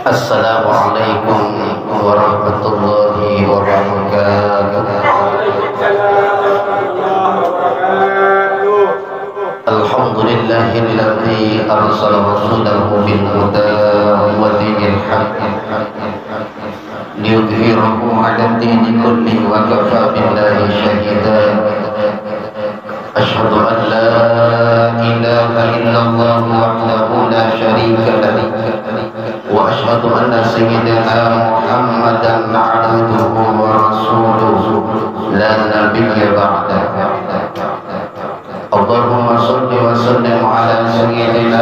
Assalamualaikum warahmatullahi wabarakatuh. Alhamdulillahilladzi arsala rasulahu bil huda wa dinil haqq liyudhhirahu 'ala ad-dini kullihi wa kafaa billahi shahida. Asyhadu an la ilaha illallah wahdahu la syarika lahu wa asyhadu anna sayyidana Muhammadan 'abduhu wa rasuluhu la nabiyya ba'dahu. Allahumma shalli wa sallim ala sayyidina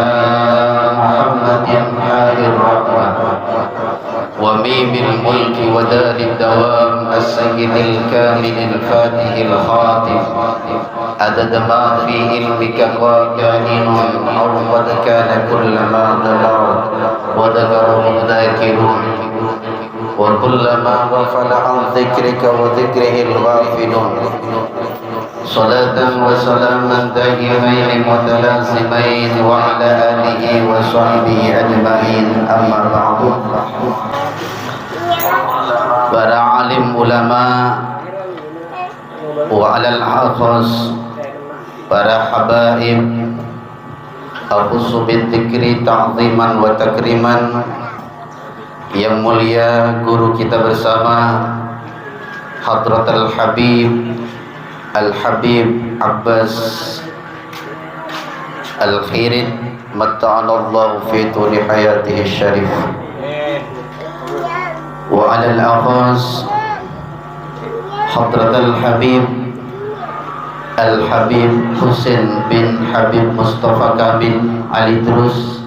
Muhammadin khairil rahmah wa mimil mulki wa darid dawam as-sayyidil kamilil fatihil khatim adad ma fi ilmika qainun aw qad kana kullama dhamar wa dhakarahu dhakirun wa kullama ghafala an dhikrika wa dhikrihil ghafilun. Salatan wa salaman da'imain mutalazimain wa ala alihi wa sahbihi ajma'in, amma ba'du. Para alim ulama wa alal hafaz, para habaib, akhussu bidzikri ta'ziman wa takriman. Yang mulia guru kita bersama Hadratul Habib Al-Habib Abbas Al-Khirid matta'anallahu fi tuli hayatihi syarif wa ala al-akhas Hadratul Habib Al-Habib Husain bin Habib Mustafa Kamil Ali Drus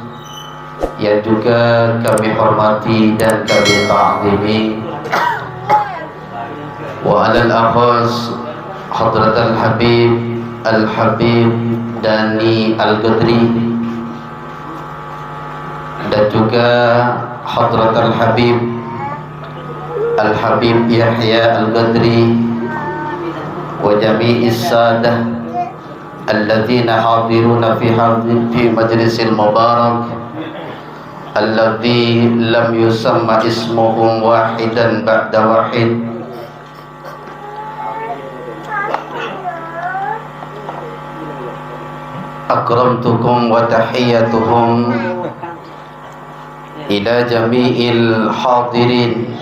yang juga kami hormati dan kami ta'zimi, wa ala al-akhas Hadratul Habib Al-Habib Dani Al-Qadri dan juga Hadratul Habib Al-Habib Yahya Al-Qadri wa jami'is sadah alladzina hadiruna fi majlisil mubarak alladzi lam yusamma ismuhum wahidan ba'da wahid. Akramtukum wa tahiyyatuhum ila jami'il hadirin.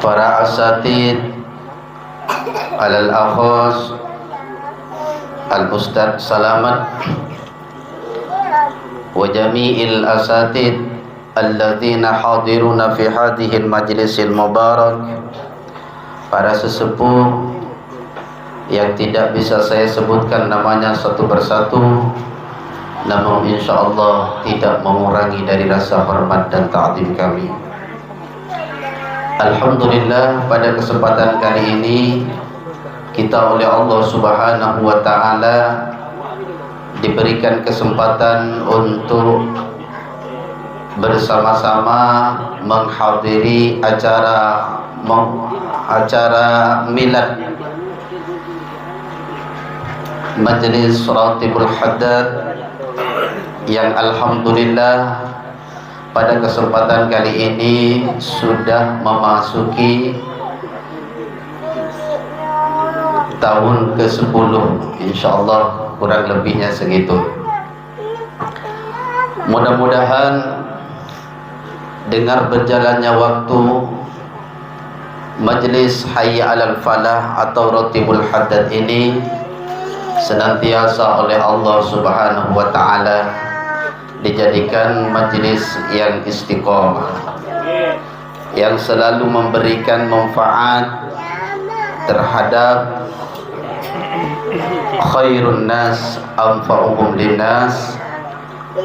Para asatid alal akhas al-Ustadz Salamat wa jami'il asatid alladzina hadiruna fi hadhil majlisil mubarak. Para sesepuh yang tidak bisa saya sebutkan namanya satu persatu, namun insyaallah tidak mengurangi dari rasa hormat dan ta'zim kami. Alhamdulillah, pada kesempatan kali ini kita oleh Allah Subhanahu wa taala diberikan kesempatan untuk bersama-sama menghadiri acara milad Majlis Ratibul Haddad yang alhamdulillah pada kesempatan kali ini sudah memasuki tahun ke-10, insyaallah kurang lebihnya segitu. Mudah-mudahan dengan berjalannya waktu, Majlis Hayya 'alal Falah atau Ratibul Haddad ini senantiasa oleh Allah Subhanahu wa taala dijadikan majlis yang istiqomah, yang selalu memberikan manfaat terhadap khairun nas anfa'uhum linnas,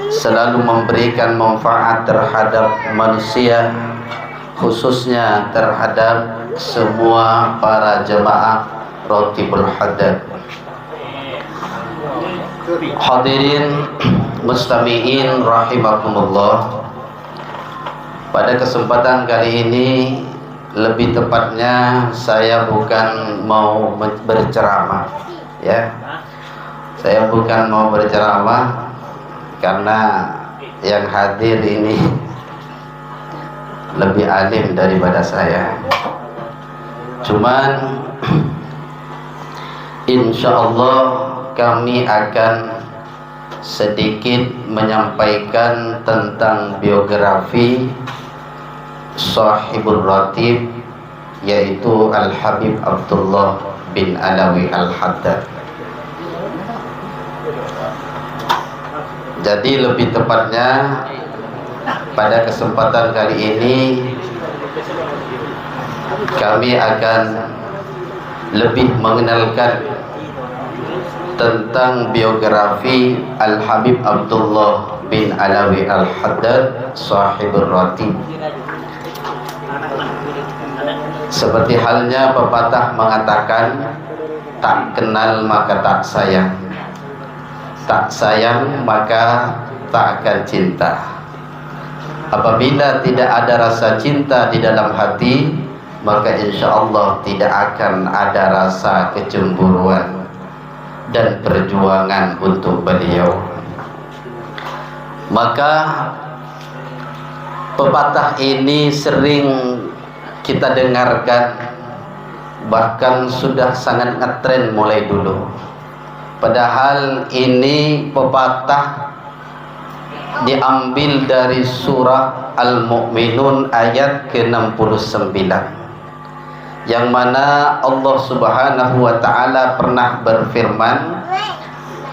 selalu memberikan manfaat terhadap manusia, khususnya terhadap semua para jemaah Ratibul Haddad. Hadirin mustami'in rahimakumullah, pada kesempatan kali ini, lebih tepatnya saya bukan mau berceramah, ya. Saya bukan mau berceramah karena yang hadir ini lebih alim daripada saya. Cuman insya Allah kami akan sedikit menyampaikan tentang biografi Sahibul Ratib, yaitu Al-Habib Abdullah bin Alawi Al-Haddad. Jadi lebih tepatnya pada kesempatan kali ini kami akan lebih mengenalkan tentang biografi Al-Habib Abdullah bin Alawi Al-Haddad Sahibul Ratib. Seperti halnya pepatah mengatakan, tak kenal maka tak sayang, tak sayang maka tak akan cinta. Apabila tidak ada rasa cinta di dalam hati, maka insya Allah tidak akan ada rasa kecemburuan dan perjuangan untuk beliau. Maka pepatah ini sering kita dengarkan, bahkan sudah sangat ngetren mulai dulu. Padahal ini pepatah diambil dari surah Al-Mu'minun ayat ke-69, yang mana Allah Subhanahu wa ta'ala pernah berfirman,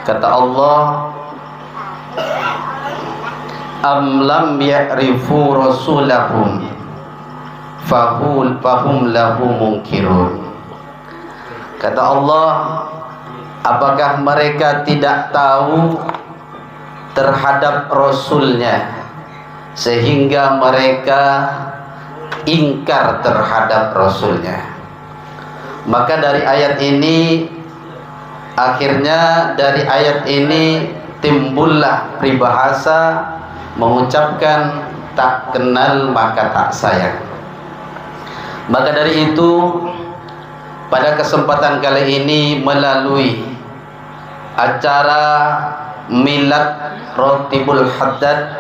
kata Allah, am lam ya'rifu rasulahum fahum lahu munkirun. Kata Allah, apakah mereka tidak tahu terhadap Rasulnya sehingga mereka ingkar terhadap Rasulnya. Maka dari ayat ini, akhirnya dari ayat ini timbullah peribahasa mengucapkan tak kenal maka tak sayang. Maka dari itu, pada kesempatan kali ini melalui acara Milad Ratibul Haddad,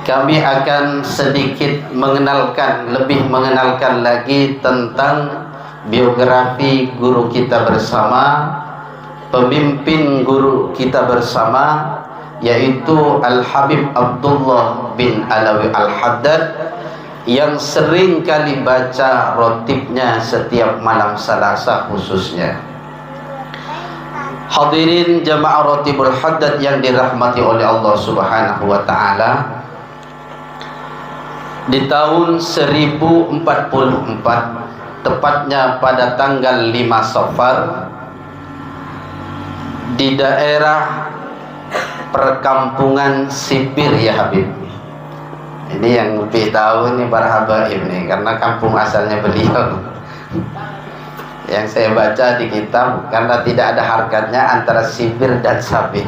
kami akan sedikit lebih mengenalkan lagi tentang biografi guru kita bersama, pemimpin guru kita bersama, yaitu Al-Habib Abdullah bin Alawi Al-Haddad, yang sering kali baca rotibnya setiap malam Selasa khususnya. Hadirin jamaah Ratibul Haddad yang dirahmati oleh Allah Subhanahu wa ta'ala, di tahun 1044, tepatnya pada tanggal 5 Safar, di daerah perkampungan Sipir, ya Habib. Ini yang lebih tahu ini para habaib nih, karena kampung asalnya beliau. Yang saya baca di kitab, karena tidak ada harkatnya antara Sipir dan Sabir,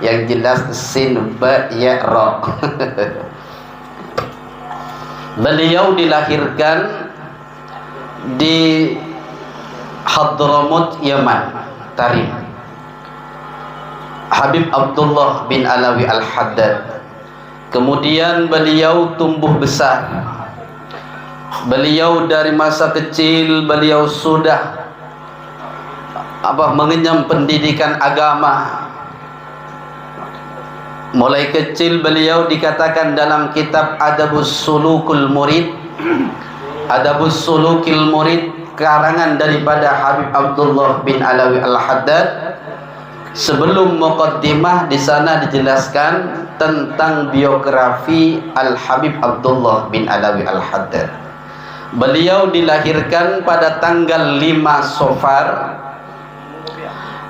yang jelas sin ba ya ra. Beliau dilahirkan di Hadramut, Yaman, Tarim. Habib Abdullah bin Alawi Al-Haddad. Kemudian beliau tumbuh besar. Beliau dari masa kecil beliau sudah mengenyam pendidikan agama. Mulai kecil beliau dikatakan dalam kitab Adabus Sulukul Murid, Adabus Sulukil Murid, karangan daripada Habib Abdullah bin Alawi Al-Haddad. Sebelum muqaddimah, di sana dijelaskan tentang biografi Al-Habib Abdullah bin Alawi Al-Haddad. Beliau dilahirkan pada tanggal 5 Safar,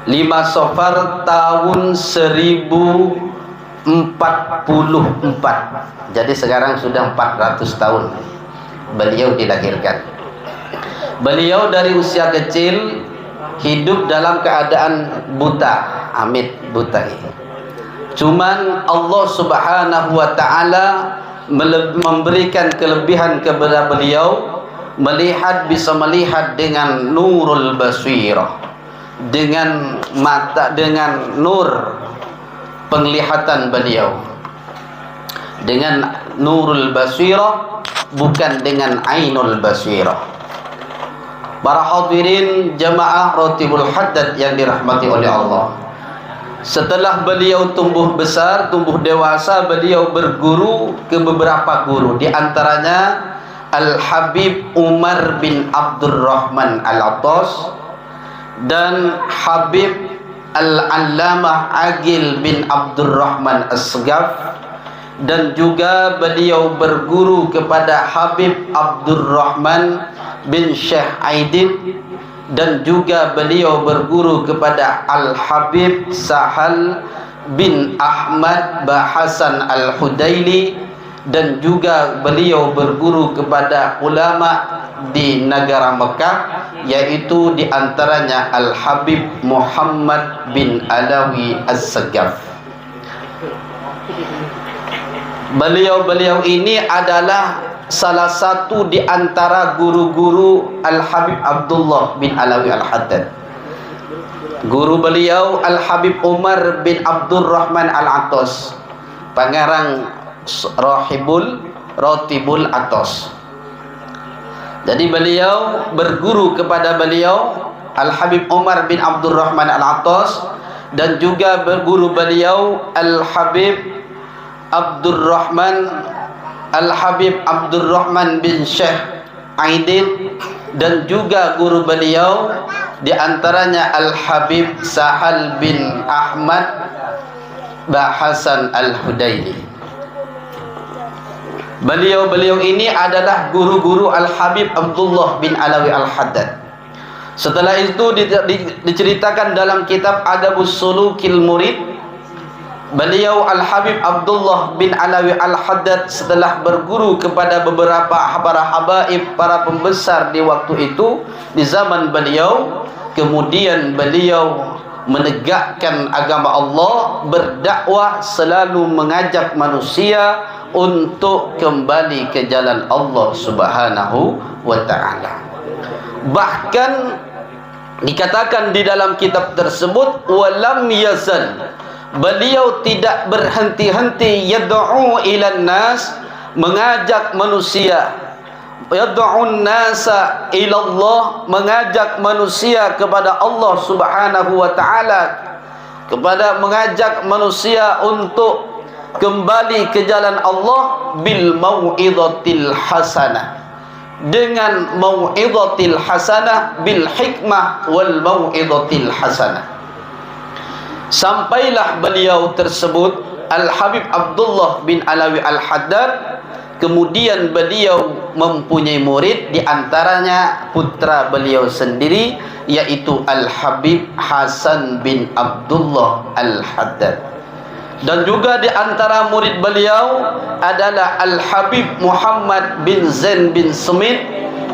5 Safar tahun 1044. Jadi sekarang sudah 400 tahun beliau dilahirkan. Beliau dari usia kecil hidup dalam keadaan buta, amit buta ini. Cuman Allah Subhanahu wa ta'ala memberikan kelebihan kepada beliau, bisa melihat dengan nurul basirah, dengan mata, dengan nur penglihatan beliau dengan nurul basirah, bukan dengan ainul basirah. Para hadirin jamaah Ratibul Haddad yang dirahmati oleh Allah, setelah beliau tumbuh besar, tumbuh dewasa, beliau berguru ke beberapa guru, di antaranya Al-Habib Umar bin Abdurrahman Al-Attas dan Habib Al-Allamah Agil bin Abdurrahman As-Segaf, dan juga beliau berguru kepada Habib Abdurrahman bin Syekh Aidin, dan juga beliau berguru kepada Al-Habib Sahal bin Ahmad Bahasan Al-Hudaili, dan juga beliau berguru kepada ulama di negara Mekah, yaitu di antaranya Al-Habib Muhammad bin Alawi As-Segaf. Beliau-beliau ini adalah salah satu di antara guru-guru Al-Habib Abdullah bin Alawi Al-Haddad. Guru beliau Al-Habib Umar bin Abdurrahman Al-Attas, pengarang Ratibul Attas. Jadi beliau berguru kepada beliau Al-Habib Umar bin Abdurrahman Al-Attas, dan juga berguru beliau Al-Habib Al-Habib Abdurrahman bin Syekh Aidin, dan juga guru beliau di antaranya Al-Habib Sahal bin Ahmad Bahasan Al-Hudaili. Beliau-beliau ini adalah guru-guru Al-Habib Abdullah bin Alawi Al-Haddad. Setelah itu diceritakan dalam kitab Adabus Sulukil Murid, beliau Al-Habib Abdullah bin Alawi Al-Haddad setelah berguru kepada beberapa para habaib, para pembesar di waktu itu, di zaman beliau, kemudian beliau menegakkan agama Allah, berdakwah, selalu mengajak manusia untuk kembali ke jalan Allah Subhanahu wa ta'ala. Bahkan dikatakan di dalam kitab tersebut, walam yazal, beliau tidak berhenti-henti yad'u ilan nas, mengajak manusia, yad'un nasa ilallah, mengajak manusia kepada Allah Subhanahu wa ta'ala, kepada mengajak manusia untuk kembali ke jalan Allah, bil mau'izatil hasanah, dengan mau'izatil hasanah, bil hikmah wal mau'izatil hasanah. Sampailah beliau tersebut Al-Habib Abdullah bin Alawi Al-Haddad, kemudian beliau mempunyai murid, di antaranya putra beliau sendiri, yaitu Al-Habib Hasan bin Abdullah Al-Haddad. Dan juga di antara murid beliau adalah Al-Habib Muhammad bin Zain bin Smith,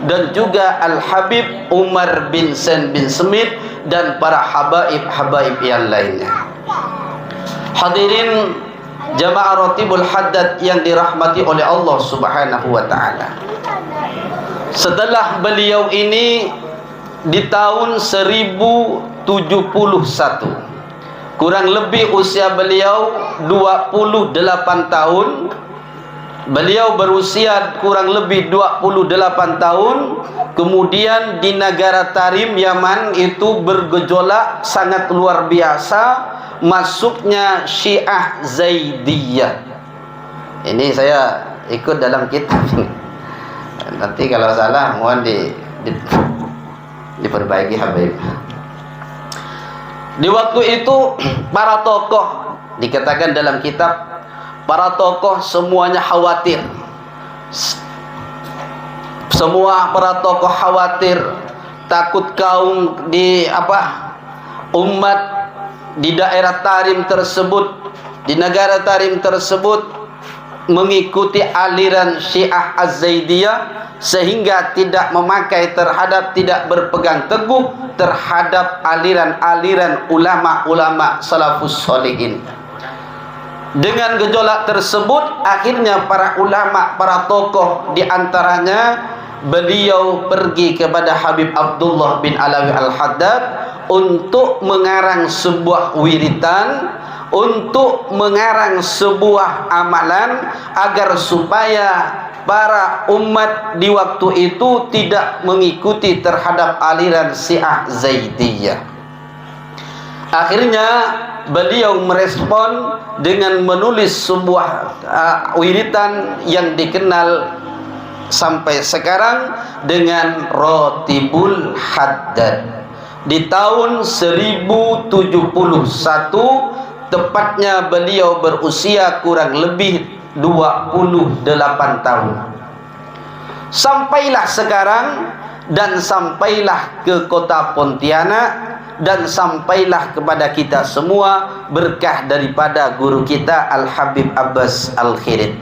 dan juga Al-Habib Umar bin Zain bin Smith, dan para habaib-habaib yang lainnya. Hadirin jamaah Ratibul Haddad yang dirahmati oleh Allah Subhanahu wa ta'ala, setelah beliau ini di tahun 1071, kurang lebih usia beliau 28 tahun. Beliau berusia kurang lebih 28 tahun. Kemudian di negara Tarim, Yaman itu bergejolak sangat luar biasa, masuknya Syiah Zaidiyah. Ini saya ikut dalam kitab ini. Nanti kalau salah mohon diperbaiki Habib. Di waktu itu para tokoh, dikatakan dalam kitab, para tokoh semuanya khawatir. Semua para tokoh khawatir, takut kaum umat di daerah Tarim tersebut, di negara Tarim tersebut mengikuti aliran Syiah Az-Zaidiyah, sehingga tidak tidak berpegang teguh terhadap aliran-aliran ulama-ulama salafus sholihin. Dengan gejolak tersebut, akhirnya para ulama, para tokoh, di antaranya beliau pergi kepada Habib Abdullah bin Alawi Al-Haddad untuk mengarang sebuah wiritan untuk mengarang sebuah amalan agar supaya para umat di waktu itu tidak mengikuti terhadap aliran Syiah Zaidiyah. Akhirnya beliau merespon dengan menulis sebuah wiritan yang dikenal sampai sekarang dengan Ratibul Haddad. Di tahun 1071, tepatnya beliau berusia kurang lebih 28 tahun. Sampailah sekarang, dan sampailah ke kota Pontianak, dan sampailah kepada kita semua berkah daripada guru kita Al-Habib Abbas Al-Khirid.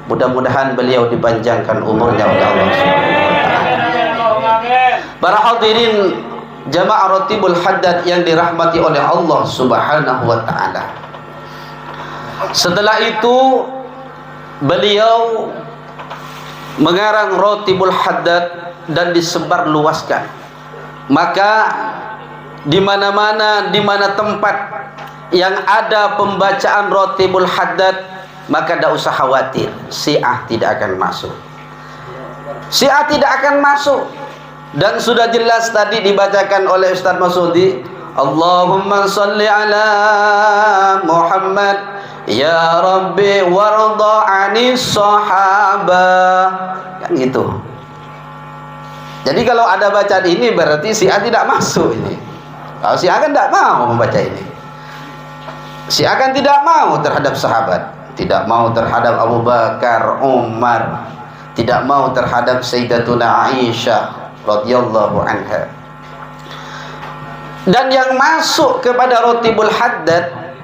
Mudah-mudahan beliau dipanjangkan umurnya oleh Allah Subhanahu wa taala. Para hadirin jamaah Ratibul Haddad yang dirahmati oleh Allah Subhanahu wa taala. Setelah itu beliau mengarang Ratibul Haddad dan disebar luaskan. Maka di mana-mana, di mana tempat yang ada pembacaan Ratibul Haddad, maka tidak usah khawatir, Syiah tidak akan masuk. Syiah tidak akan masuk. Dan sudah jelas tadi dibacakan oleh Ustaz Masudi, Allahumma salli ala Muhammad ya Rabbi warda anis sahabah. Kan gitu. Jadi kalau ada bacaan ini berarti Syiah tidak masuk ini. Kalau Syiah kan tidak mau membaca ini. Syiah kan tidak mau terhadap sahabat, tidak mau terhadap Abu Bakar, Umar, tidak mau terhadap Sayyidatuna Aisyah radhiyallahu anha. Dan yang masuk kepada Ratibul Haddad,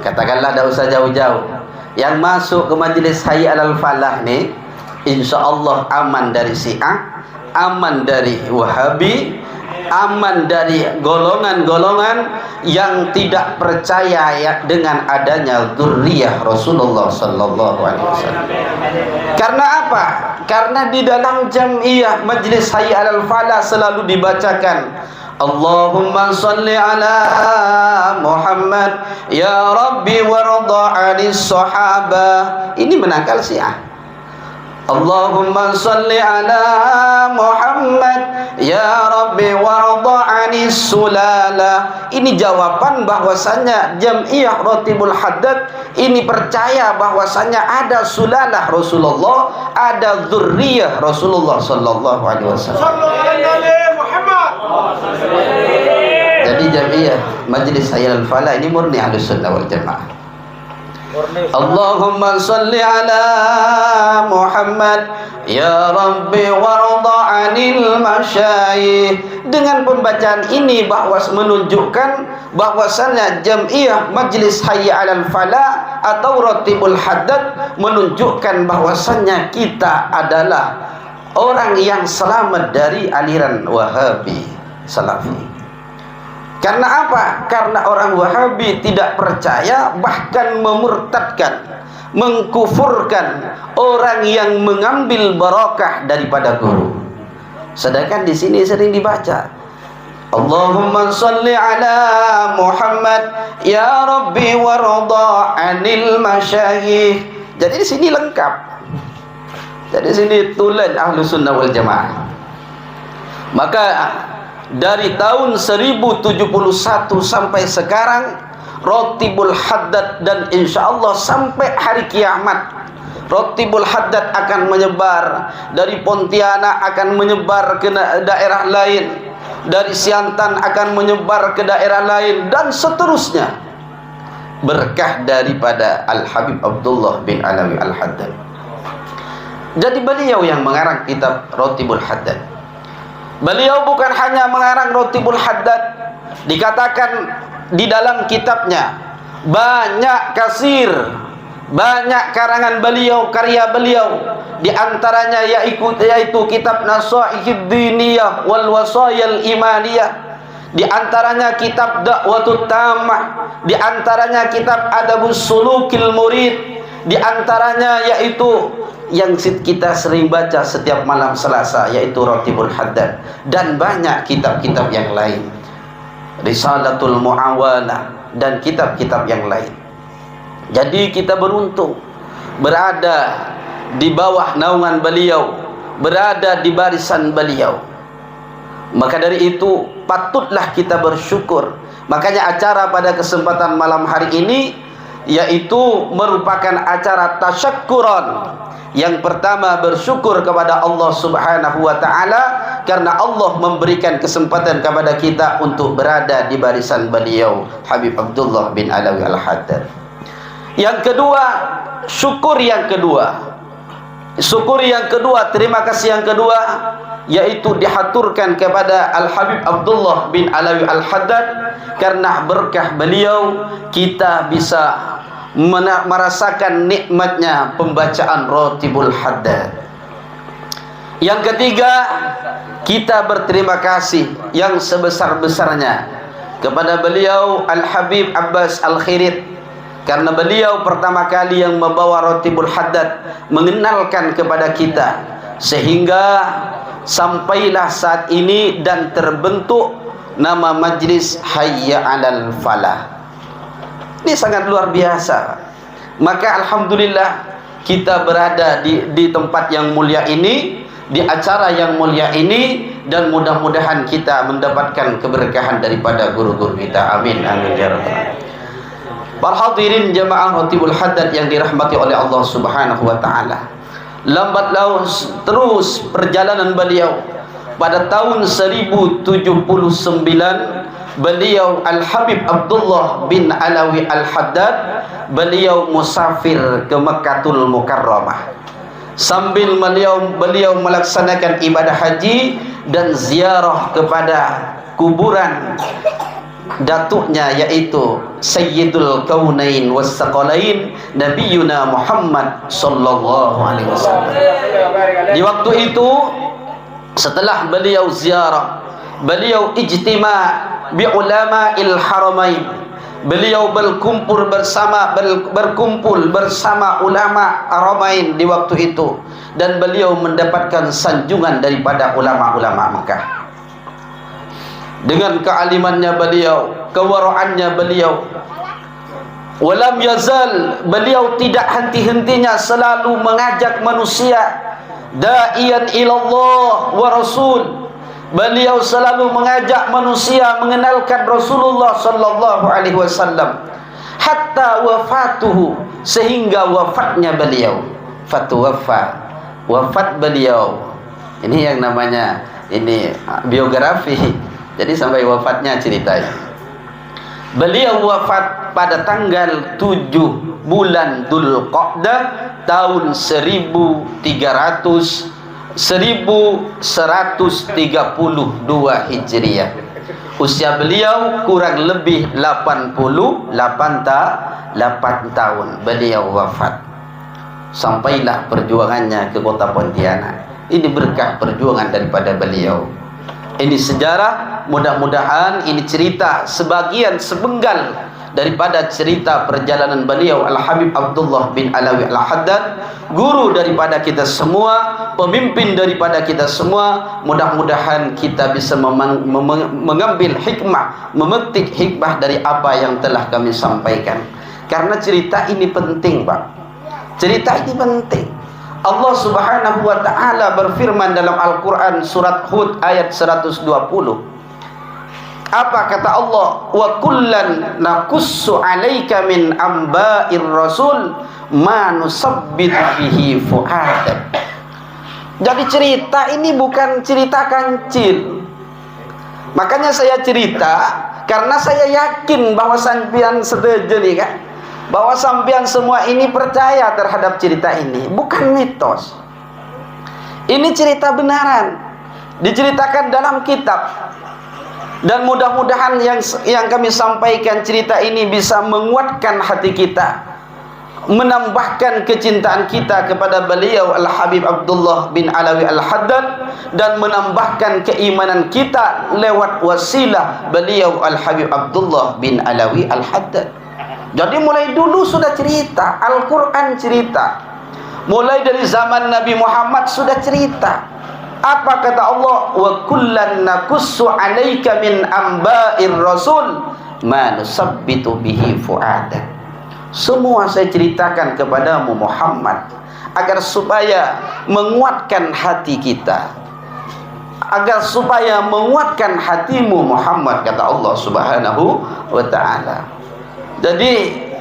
katakanlah tidak usah jauh-jauh, yang masuk ke majlis Hayy alal Falah ni insyaallah aman dari Syiah, aman dari Wahabi, aman dari golongan-golongan yang tidak percaya dengan adanya dzurriyyah Rasulullah sallallahu alaihi wasallam. Karena apa? Karena di dalam jamiah majlis Hayy alal Falah selalu dibacakan Allahumma salli ala Muhammad ya Rabbi warda anis sahabah. Ini menangkal Syiah. Allahumma salli ala Muhammad ya Rabbi warda anis sulala. Ini jawaban bahwasanya Jamiah Ratibul Haddad ini percaya bahwasanya ada sulalah Rasulullah, ada dzurriyyah Rasulullah sallallahu alaihi wasallam. Jadi Jamiah Majlis Hayy alal Falah ini murni Ahlus Sunnah wal Jamaah. Allahumma salli ala Muhammad ya Rabbi warda anil masyayikh. Dengan pembacaan ini menunjukkan bahwasannya Jamiah Majlis Hayy alal Falah atau Ratibul Haddad menunjukkan bahwasannya kita adalah orang yang selamat dari aliran Wahabi Salafi. Karena apa? Karena orang Wahabi tidak percaya, bahkan memurtadkan, mengkufurkan orang yang mengambil barakah daripada guru. Sedangkan di sini sering dibaca Allahumma salli ala Muhammad ya Rabbi warda anil masyayikh. Jadi di sini lengkap. Jadi di sini tulen Ahlus Sunnah wal Jamaah. Maka dari tahun 1071 sampai sekarang Ratibul Haddad, dan insyaallah sampai hari kiamat Ratibul Haddad akan menyebar dari Pontianak, akan menyebar ke daerah lain, dari Siantan akan menyebar ke daerah lain, dan seterusnya, berkah daripada Al-Habib Abdullah bin Alawi Al-Haddad. Jadi beliau yang mengarang kitab Ratibul Haddad. Beliau bukan hanya mengarang Ratibul Haddad, dikatakan di dalam kitabnya banyak banyak karangan beliau, karya beliau, di antaranya yaitu kitab Nasaihid Diniyah wal Wasayal Imaniyah, di antaranya kitab Da'watut Tammah, di antaranya kitab Adabus Sulukil Murid, di antaranya yaitu yang kita sering baca setiap malam Selasa, yaitu Ratibul Haddad, dan banyak kitab-kitab yang lain, Risalatul Muawana, dan kitab-kitab yang lain. Jadi kita beruntung berada di bawah naungan beliau, berada di barisan beliau. Maka dari itu patutlah kita bersyukur. Makanya acara pada kesempatan malam hari ini yaitu merupakan acara tasyakkuran. Yang pertama, bersyukur kepada Allah Subhanahu wa taala karena Allah memberikan kesempatan kepada kita untuk berada di barisan beliau Habib Abdullah bin Alawi Al-Haddad. Yang kedua, syukur yang kedua, terima kasih yang kedua yaitu dihaturkan kepada Al-Habib Abdullah bin Alawi Al-Haddad karena berkah beliau kita bisa merasakan nikmatnya pembacaan Ratibul Haddad. Yang ketiga, kita berterima kasih yang sebesar-besarnya kepada beliau Al-Habib Abbas Al-Khirit karena beliau pertama kali yang membawa Ratibul Haddad, mengenalkan kepada kita sehingga sampailah saat ini dan terbentuk nama majlis Hayya 'alal Falah. Ini sangat luar biasa. Maka alhamdulillah kita berada di tempat yang mulia ini, di acara yang mulia ini, dan mudah-mudahan kita mendapatkan keberkahan daripada guru-guru kita. Amin amin ya rabbal alamin. Para hadirin jamaah Ratibul Haddad yang dirahmati oleh Allah Subhanahu wa taala. Lambat laun terus perjalanan beliau. Pada tahun 1079 beliau Al-Habib Abdullah bin Alawi Al-Haddad beliau musafir ke Mekkatul Mukarramah. Sambil beliau melaksanakan ibadah haji dan ziarah kepada kuburan datuknya yaitu Sayyidul Kaunain Wassaqalain Nabiyuna Muhammad sallallahu alaihi wasallam. Di waktu itu setelah beliau ziarah, beliau ijtima' bi ulama'il haramain. Beliau berkumpul bersama ulama haramain di waktu itu dan beliau mendapatkan sanjungan daripada ulama-ulama Mekah. Dengan kealimannya beliau, kewara'annya beliau, walam yazal, beliau tidak henti-hentinya selalu mengajak manusia da'iyan ilallah wa rasul. Beliau selalu mengajak manusia mengenalkan Rasulullah sallallahu alaihi wasallam hatta wafatuhu, sehingga wafatnya beliau. Wafat beliau. Ini yang namanya ini biografi. Jadi sampai wafatnya ceritanya. Beliau wafat pada tanggal 7 bulan Dzulqa'dah tahun 1132 Hijriah. Usia beliau kurang lebih 88 tahun beliau wafat. Sampailah perjuangannya ke kota Pontianak. Ini berkah perjuangan daripada beliau. Ini sejarah, mudah-mudahan ini cerita sebagian sepenggal daripada cerita perjalanan beliau Al-Habib Abdullah bin Alawi Al-Haddad, guru daripada kita semua, pemimpin daripada kita semua. Mudah-mudahan kita bisa mengambil hikmah, memetik hikmah dari apa yang telah kami sampaikan. Karena cerita ini penting, Pak. Cerita ini penting. Allah Subhanahu wa taala berfirman dalam Al-Qur'an surat Hud ayat 120. Apa kata Allah? Wa kullan naqussu 'alaika min amba'ir rasul ma nusabbit bihi fu'adak. Jadi cerita ini bukan cerita kancil. Makanya saya cerita karena saya yakin bahwa sampean setuju nih kan, bahwa sampean semua ini percaya terhadap cerita ini, bukan mitos. Ini cerita benaran, diceritakan dalam kitab. Dan mudah-mudahan yang kami sampaikan cerita ini bisa menguatkan hati kita, menambahkan kecintaan kita kepada beliau Al-Habib Abdullah bin Alawi Al-Haddad, dan menambahkan keimanan kita lewat wasilah beliau Al-Habib Abdullah bin Alawi Al-Haddad. Jadi mulai dulu sudah cerita, Al-Quran cerita. Mulai dari zaman Nabi Muhammad sudah cerita. Apa kata Allah? Wa kullan naqussu 'alaika min amba'ir rasul ma nusabbitu bihi fu'adak. semua saya ceritakan kepadamu Muhammad, agar supaya menguatkan hati kita, agar supaya menguatkan hatimu Muhammad, kata Allah Subhanahu wa ta'ala. Jadi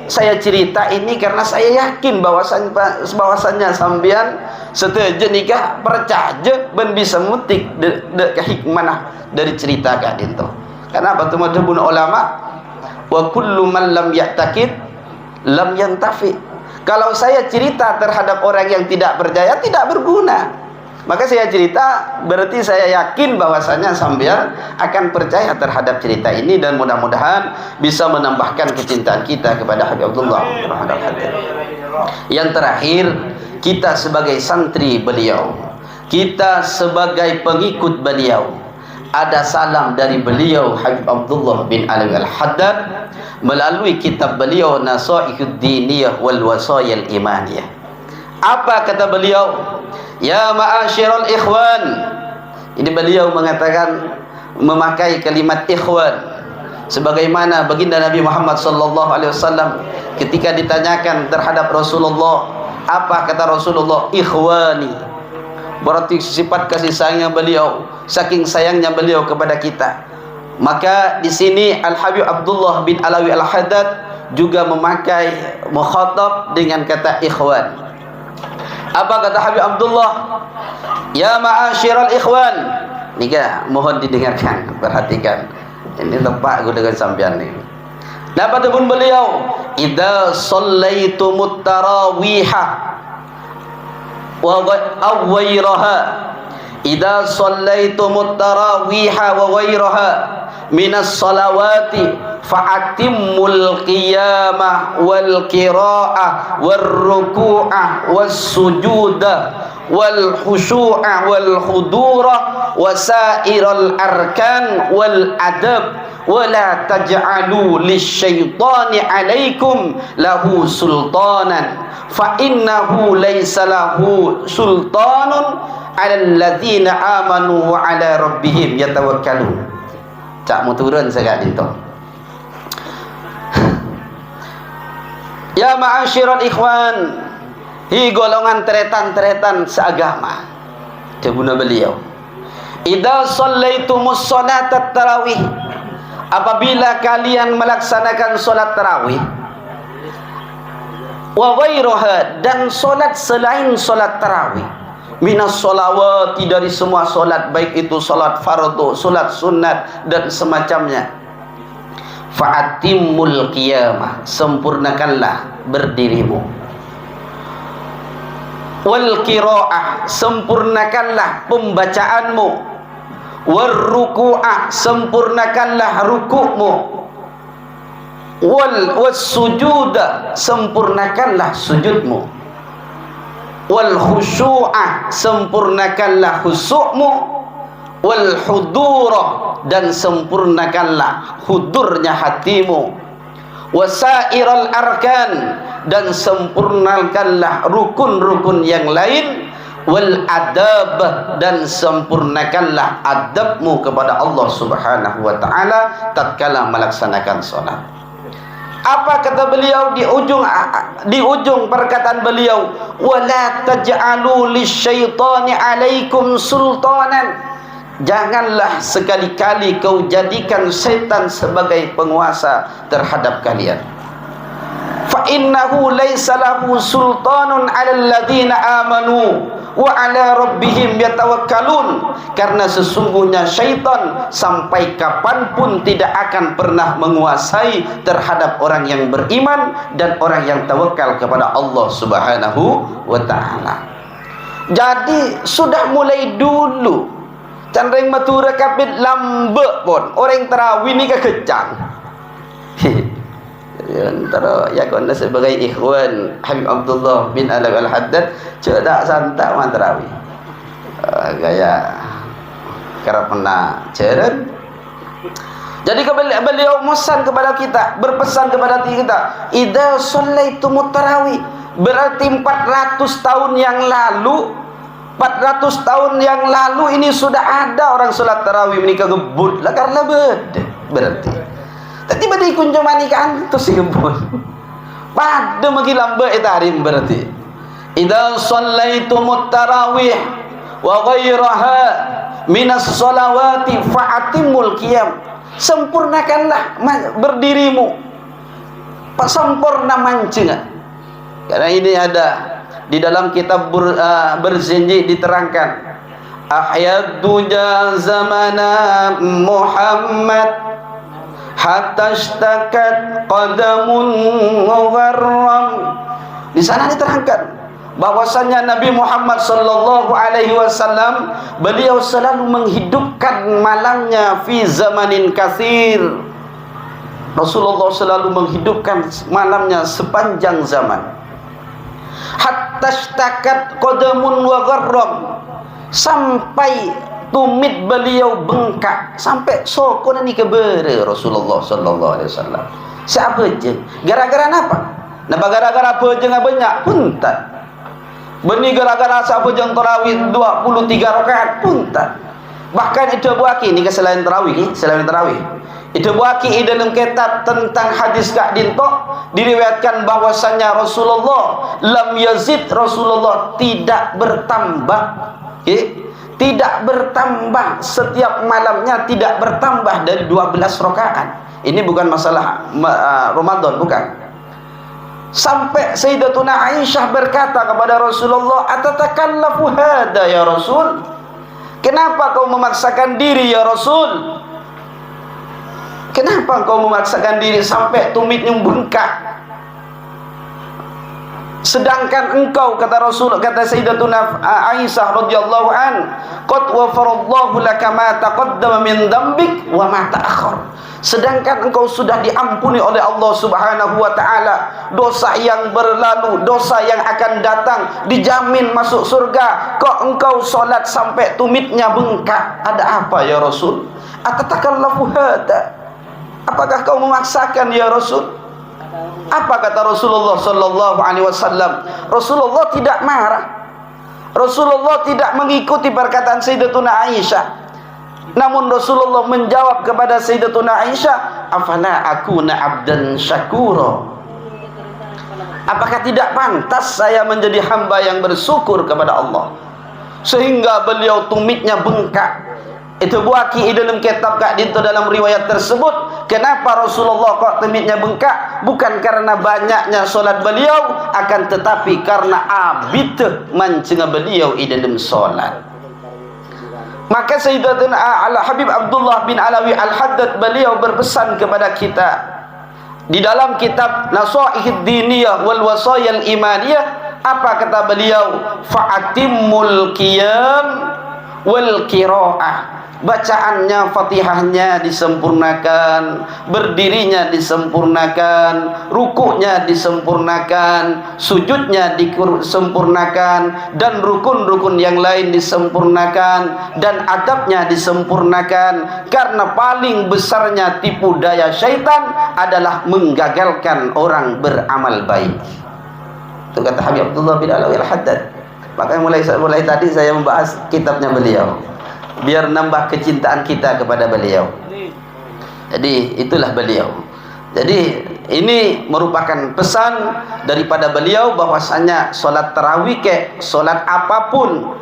saya cerita ini karena saya yakin bahwasannya sambian setuju nikah percaya ben bisa mutik de hikmah dari cerita kak itu. Kenapa tuh madhhabun ulama? Wa kullu man lam ya'taqid lam yantafi. Kalau saya cerita terhadap orang yang tidak percaya, tidak berguna. Maka saya cerita, berarti saya yakin bahwasanya sambian akan percaya terhadap cerita ini, dan mudah-mudahan bisa menambahkan kecintaan kita kepada Habibullah. Yang terakhir, kita sebagai santri beliau, kita sebagai pengikut beliau, ada salam dari beliau Habib Abdullah bin Alawi Al-Haddad melalui kitab beliau Nasaihud Diniyah wal Wasayil Imaniyah. Apa kata beliau? Ya ma'asyiral ikhwan. Ini beliau mengatakan, memakai kalimat ikhwan, sebagaimana baginda Nabi Muhammad sallallahu alaihi wasallam ketika ditanyakan terhadap Rasulullah, apa kata Rasulullah? Ikhwani. Berarti sifat kasih sayangnya beliau, saking sayangnya beliau kepada kita. Maka di sini Al Habib Abdullah bin Alawi Al-Haddad juga memakai mukhatab dengan kata ikhwan. Apa kata Habib Abdullah? Ya ma'asyiral ikhwan. Nika mohon didengarkan, perhatikan. Ini tepat aku dengan sampean ni. Dapat pun beliau, idza shallaitumut tarawiha wa ghayraha, idza shallaitumut tarawiha wa ghayraha minas salawati fa'atimmul qiyamah wal qira'ah wal ruku'ah was sujudah wal khushu'ah wal khudurah wasairal arkan wal adab wala taj'alu lisyaitani alaikum lahu sultanan fa innahu laysa lahu sultanun 'alal ladzina amanu wa 'ala rabbihim yatawakkalun. Cak mu turun sekali itu. Ya ma'asyiral ikhwan, hi golongan teretan-teretan seagama. Debuna beliau, idza shallaitumus sholatat tarawih, apabila kalian melaksanakan solat tarawih, wa ghairuha, dan solat selain solat tarawih, minas sholawati, dari semua solat, baik itu solat fardu, solat sunat dan semacamnya, fa'atimmul qiyamah, sempurnakanlah berdirimu, wal qira'ah, sempurnakanlah pembacaanmu, wal ruku'ah, sempurnakanlah rukukmu, was sujuda, sempurnakanlah sujudmu, wal khusyu'ah, sempurnakanlah khusyukmu, wal hudurah, dan sempurnakanlah hudurnya hatimu, wasairal arkan, dan sempurnakanlah rukun-rukun yang lain, wal adab, dan sempurnakanlah adabmu kepada Allah Subhanahu wa ta'ala tatkala melaksanakan salat. Apa kata beliau di ujung perkataan beliau? Wala taj'alu lisyaitani alaikum sultanan. Janganlah sekali-kali kau jadikan setan sebagai penguasa terhadap kalian. Fa innahu laysa lahu sultanun 'alal ladzina amanu wa 'ala rabbihim yatawakkalun. Karena sesungguhnya syaitan sampai kapanpun tidak akan pernah menguasai terhadap orang yang beriman dan orang yang tawakal kepada Allah Subhanahu wa ta'ala. Jadi sudah mulai dulu candring matura kapit lambe pun orang tarawih ni kekecang. Antara ya kena sebagai ikhwan Habib Abdullah bin Alawi Al-Haddad cedak santak man tarawih. Gaya kerap pernah ceren. Jadi beliau mesan kepada kita, berpesan kepada kita, idza shallaitumut tarawih, berarti 400 tahun yang lalu, 400 tahun yang lalu ini sudah ada orang solat tarawih menikah gebut lah karena berarti tadi badai kunjung manikan tu si gebut pada magi lambat tarim berarti idza shallaitumut tarawih wa ghairaha minas sholawati fa'atimul qiyam, sempurnakanlah berdirimu, sempurna mancing. Karena ini ada di dalam kitab Berzinji diterangkan ahyadu zamana Muhammad hatta ishtakat qadamun mugharram. Di sana diterangkan bahwasanya Nabi Muhammad sallallahu alaihi wasallam beliau selalu menghidupkan malamnya fi zamanin katsir. Rasulullah selalu menghidupkan malamnya sepanjang zaman. Hatta ishtakat qadamun wa gharram, sampai tumit beliau bengkak, sampai sokon ni kebere Rasulullah sallallahu alaihi wasallam. Siapa je? Gara-gara apa? Napa gara-gara apa je banyak pun tak. Beni gara-gara siapa je tarawih 23 rakaat pun tak. Bahkan itu buaki ni selain tarawih, selain tarawih. Itu buaki dalam kitab tentang hadis Ka'din tok diriwayatkan bahwasanya Rasulullah lam yazid, Rasulullah tidak bertambah. Tidak bertambah setiap malamnya, tidak bertambah dari 12 rakaat. Ini bukan masalah Ramadan, bukan. Sampai Sayyidatuna Aisyah berkata kepada Rasulullah, "Atatakallafu hada ya Rasul?" Kenapa kau memaksakan diri ya Rasul? Kenapa kau memaksakan diri sampai tumitnya bengkak? Sedangkan engkau, kata Rasul, kata Sayyidatuna Aisyah radhiyallahu an, qad wafarallahu laka ma taqaddama min dzambik wa ma ta'akhkhar. Sedangkan engkau sudah diampuni oleh Allah Subhanahu wa taala dosa yang berlalu, dosa yang akan datang, dijamin masuk surga. Kok engkau solat sampai tumitnya bengkak? Ada apa ya Rasul? Atatakallafu hada? Apakah kau memaksakan ya Rasul? Apa kata Rasulullah sallallahu alaihi wasallam? Rasulullah tidak marah. Rasulullah tidak mengikuti perkataan Sayyidatuna Aisyah. Namun Rasulullah menjawab kepada Sayyidatuna Aisyah, "Afala akuna abdan syakura?" Apakah tidak pantas saya menjadi hamba yang bersyukur kepada Allah? Sehingga beliau tumitnya bengkak. Itu buaki dalam kitab Ka'din itu dalam riwayat tersebut. Kenapa Rasulullah kok tumitnya bengkak? Bukan karena banyaknya solat beliau, akan tetapi karena abid mancing beliau dalam solat. Maka Sayyidina Habib Abdullah bin Alawi Al-Haddad beliau berpesan kepada kita di dalam kitab Nasaihid Diniyah wal Wasayal Imaniyah. Apa kata beliau? Fa'atimmul qiyam wal qiraah. Bacaannya, Fatihahnya disempurnakan, berdirinya disempurnakan, rukuknya disempurnakan, sujudnya disempurnakan, dan rukun-rukun yang lain disempurnakan, dan adabnya disempurnakan. Karena paling besarnya tipu daya syaitan adalah menggagalkan orang beramal baik. Itu kata Habib Abdullah bin Alawi Al-Haddad. Makanya mulai tadi saya membahas kitabnya beliau, biar nambah kecintaan kita kepada beliau. Jadi itulah beliau. Jadi ini merupakan pesan daripada beliau bahwasanya solat tarawih ke solat apapun,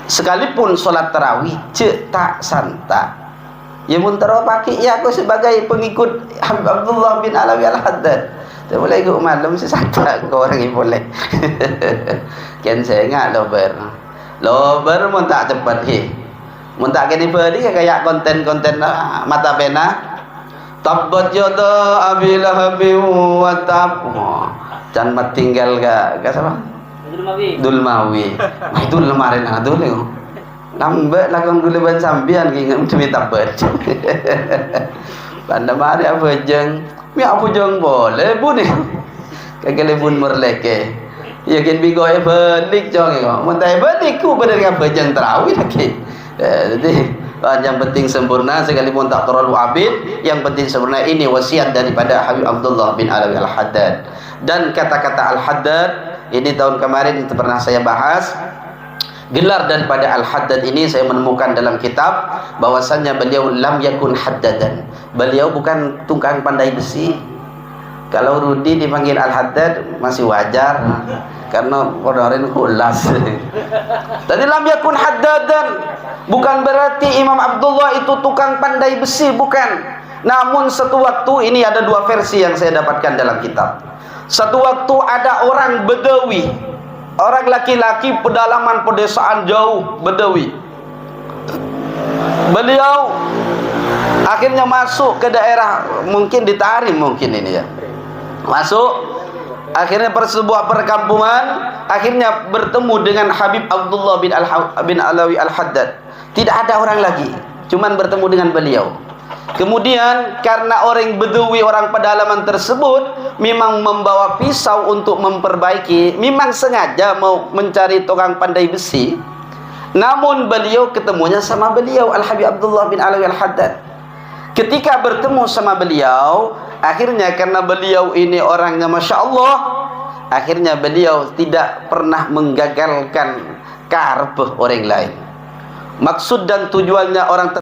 sekalipun solat tarawih cek tak santa. Ya muntara pakai ya aku sebagai pengikut Habib Abdullah bin Alawi Al-Haddad. Tak boleh ikut malam sesata ke orang yang boleh. Kan saya ingat lober pun tak cepat mun tak kene beli kayak konten-konten mata pena tabbat yada abil habi wa tab dan tinggal ke siapa Dulmawi itu lemarin dulu nambah lakukan dulu ban sambian ingat demi tabbat pada mari apa jeng mi apa jeng boleh bu ni kagak bun merleke ya kan bigoy balik jong mun tak balik ku bener apa jeng tarawih lagi. Jadi yang penting sempurna, sekalipun tak terlalu abid, yang penting sempurna. Ini wasiat daripada Habib Abdullah bin Alawi Al-Haddad. Dan kata-kata Al-Haddad ini tahun kemarin itu pernah saya bahas. Gelar daripada Al-Haddad ini saya menemukan dalam kitab bahwasannya beliau lam yakun haddadan. Beliau bukan tukang pandai besi. Kalau Rudi dipanggil Al-Haddad masih wajar, karena orang-orang kulas. Tadi lam yakun haddadan, bukan berarti Imam Abdullah itu tukang pandai besi, bukan. Namun satu waktu, ini ada dua versi yang saya dapatkan dalam kitab. Satu waktu ada orang Bedawi, orang laki-laki pedalaman pedesaan jauh Bedawi. Beliau akhirnya masuk ke daerah, mungkin di Tarim mungkin ini ya. Masuk, akhirnya sebuah perkampungan, akhirnya bertemu dengan Habib Abdullah bin Alawi Al-Haddad. Tidak ada orang lagi, cuman bertemu dengan beliau. Kemudian karena orang Bedawi, orang pedalaman tersebut memang membawa pisau untuk memperbaiki, memang sengaja mau mencari tukang pandai besi. Namun beliau ketemunya sama beliau Al-Habib Abdullah bin Alawi Al-Haddad. Ketika bertemu sama beliau, akhirnya karena beliau ini orangnya Masya Allah, akhirnya beliau tidak pernah menggagalkan karpah orang lain. Maksud dan tujuannya orang